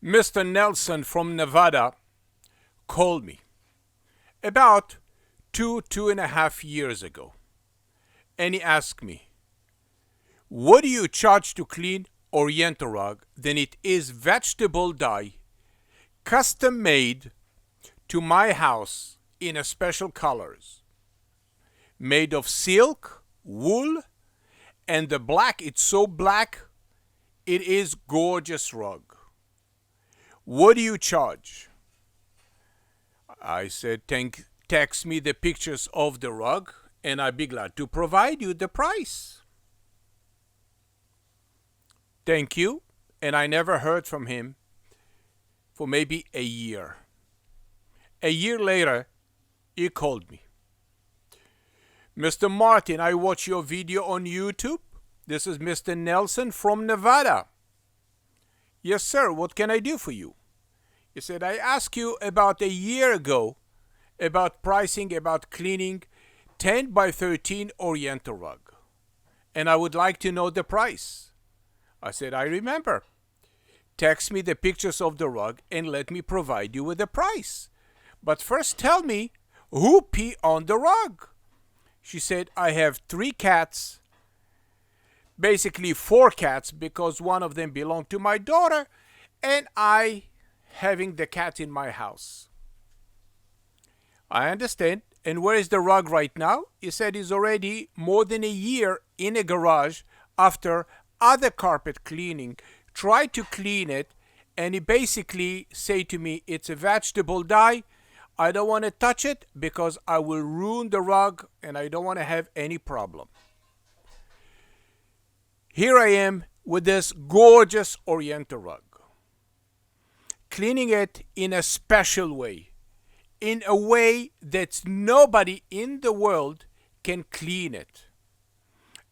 Mr. Nelson from Nevada called me about 2.5 years ago, and he asked me, what do you charge to clean Oriental rug? Then it is vegetable dye, custom made to my house in a special colors, made of silk, wool, and the black, it's so black, it is gorgeous rug. What do you charge? I said, text me the pictures of the rug and I'd be glad to provide you the price. Thank you. And I never heard from him for maybe a year. A year later, he called me. Mr. Martin, I watch your video on YouTube. This is Mr. Nelson from Nevada. Yes, sir. What can I do for you? He said, I asked you about a year ago about pricing, about cleaning 10 by 13 Oriental rug. And I would like to know the price. I said, I remember. Text me the pictures of the rug and let me provide you with the price. But first tell me, who pee on the rug? She said, I have 3 cats. Basically 4 cats because one of them belonged to my daughter and I having the cat in my house. I understand. And where is the rug right now? He said he's already more than a year in a garage after other carpet cleaning. Tried to clean it and he basically said to me, it's a vegetable dye. I don't want to touch it because I will ruin the rug and I don't want to have any problem. Here I am with this gorgeous Oriental rug. Cleaning it in a special way. In a way that nobody in the world can clean it.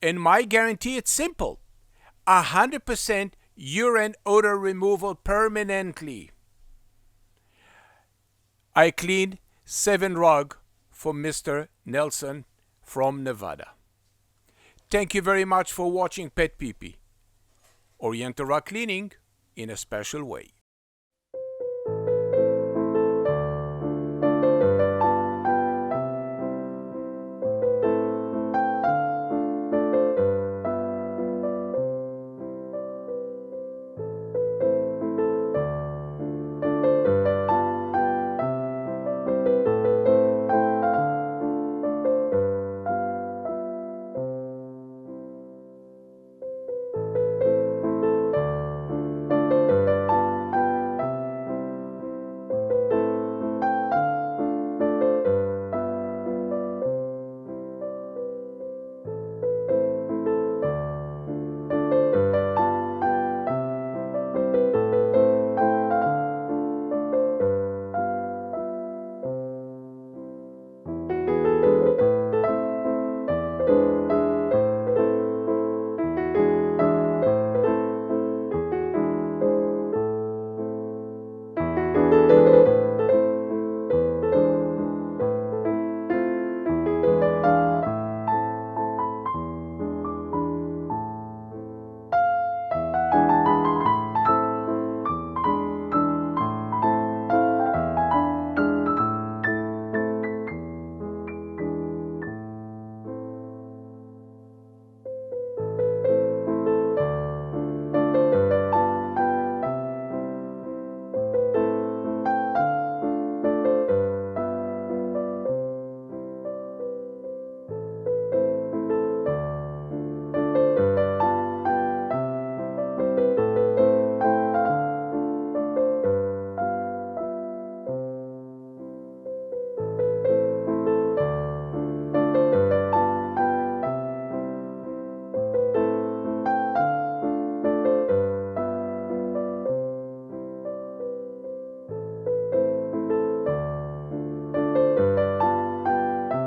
And my guarantee, it's simple. 100% urine odor removal permanently. I cleaned 7 rugs for Mr. Nelson from Nevada. Thank you very much for watching PetPeePee. Oriental rug cleaning in a special way.